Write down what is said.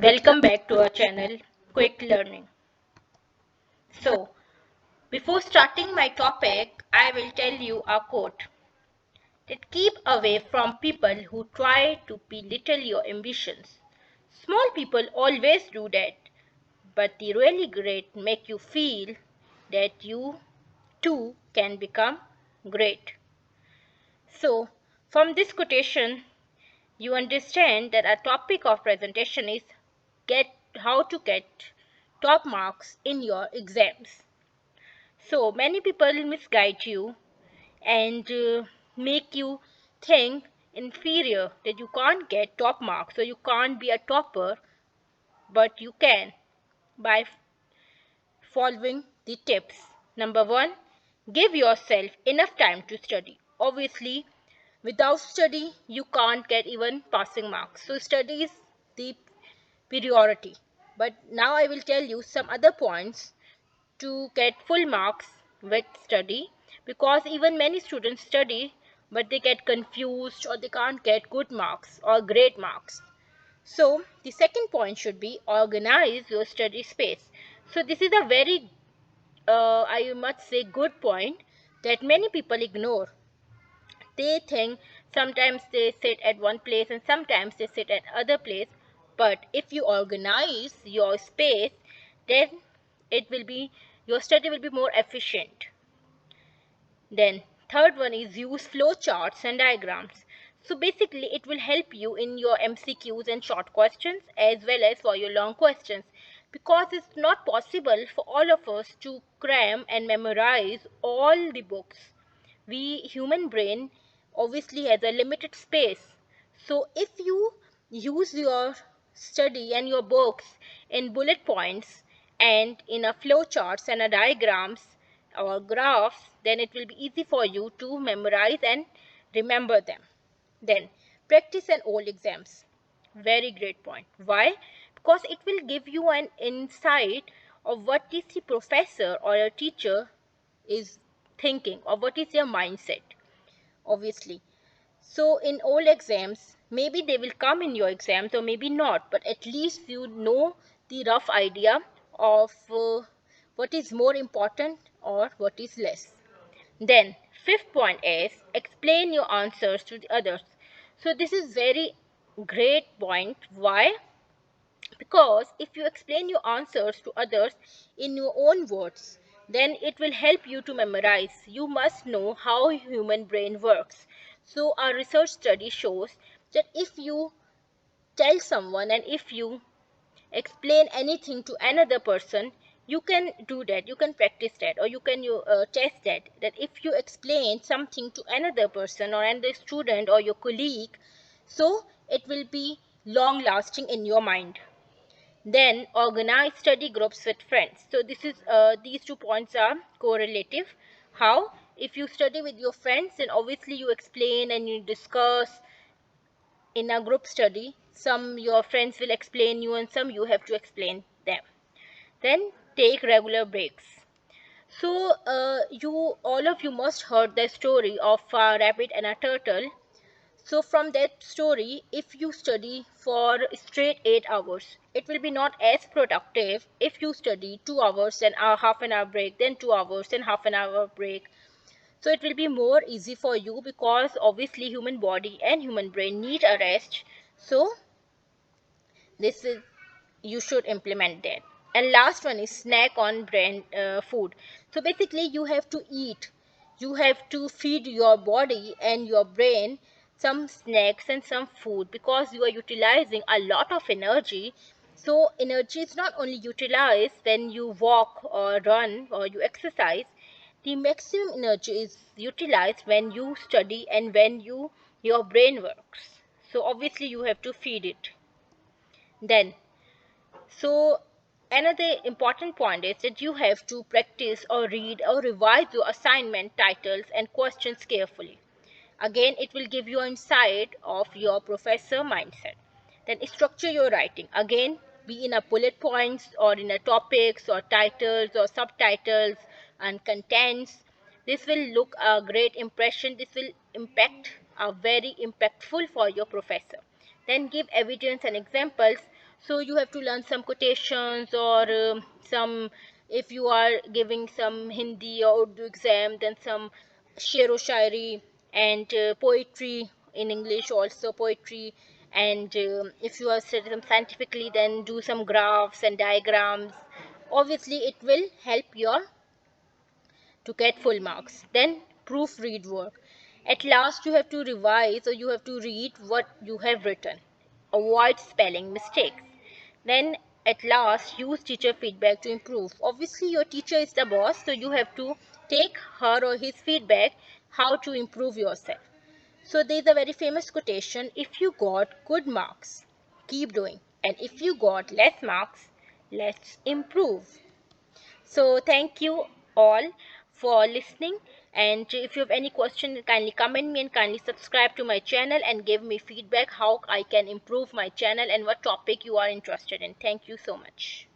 Welcome back to our channel, Quick Learning. So, before starting my topic, I will tell you a quote that keep away from people who try to belittle your ambitions. Small people always do that, but the really great make you feel that you too can become great. So, from this quotation, you understand that our topic of presentation is get how to get top marks in your exams. So many people misguide you and make you think inferior that you can't get top marks, so you can't be a topper, but you can by following the tips. Number one, give yourself enough time to study. Obviously, without study, you can't get even passing marks. So, study is the priority. But now I will tell you some other points to get full marks with study, because even many students study but they get confused or they can't get good marks or great marks. So the second point should be organize your study space. So this is a very I must say good point that many people ignore. They think sometimes they sit at one place and sometimes they sit at other place, but if you organize your space, then it will be your study will be more efficient. Then third one is use flow charts and diagrams. So basically it will help you in your MCQs and short questions as well as for your long questions, because it's not possible for all of us to cram and memorize all the books. We human brain obviously has a limited space. So if you use your study and your books in bullet points and in a flow charts and a diagrams or graphs, then it will be easy for you to memorize and remember them. Then practice and all exams. Very great point. Why? Because it will give you an insight of what is the professor or a teacher is thinking or what is your mindset, obviously. So in all exams, maybe they will come in your exams or maybe not, but at least you know the rough idea of what is more important or what is less. Then fifth point is explain your answers to the others. So this is very great point. Why? Because if you explain your answers to others in your own words, then it will help you to memorize. You must know how human brain works. So our research study shows that if you tell someone and if you explain anything to another person, you can do that, you can practice that, or you can test that if you explain something to another person or another student or your colleague, so it will be long lasting in your mind. Then organize study groups with friends. So this is these 2 points are correlative. How? If you study with your friends, then obviously you explain and you discuss in a group study. Some your friends will explain you and some you have to explain them. Then take regular breaks. So you all of you must heard the story of a rabbit and a turtle. So from that story, if you study for straight 8 hours, it will be not as productive if you study 2 hours and a half an hour break, then 2 hours and half an hour break. So it will be more easy for you, because obviously human body and human brain need a rest. So this is you should implement that. And last one is snack on brain food. So basically you have to eat, you have to feed your body and your brain some snacks and some food, because you are utilizing a lot of energy. So energy is not only utilized when you walk or run or you exercise, the maximum energy is utilized when you study and when your brain works. So obviously you have to feed it. Then so another important point is that you have to practice or read or revise your assignment titles and questions carefully. Again, it will give you insight of your professor mindset. Then structure your writing. Again, be in a bullet points or in a topics or titles or subtitles and contents. This will look a great impression. This will impact a very impactful for your professor. Then give evidence and examples. So you have to learn some quotations or some, if you are giving some Hindi or Urdu exam, then some shero shairi and poetry in English, also poetry. And if you are studying some scientifically, then do some graphs and diagrams. Obviously it will help your to get full marks. Then proofread work. At last you have to revise or you have to read what you have written. Avoid spelling mistakes. Then at last use teacher feedback to improve. Obviously your teacher is the boss, so you have to take her or his feedback how to improve yourself. So there is a very famous quotation: if you got good marks, keep doing, and if you got less marks, let's improve. So thank you all for listening, and if you have any question, kindly comment me and kindly subscribe to my channel and give me feedback how I can improve my channel and what topic you are interested in. Thank you so much.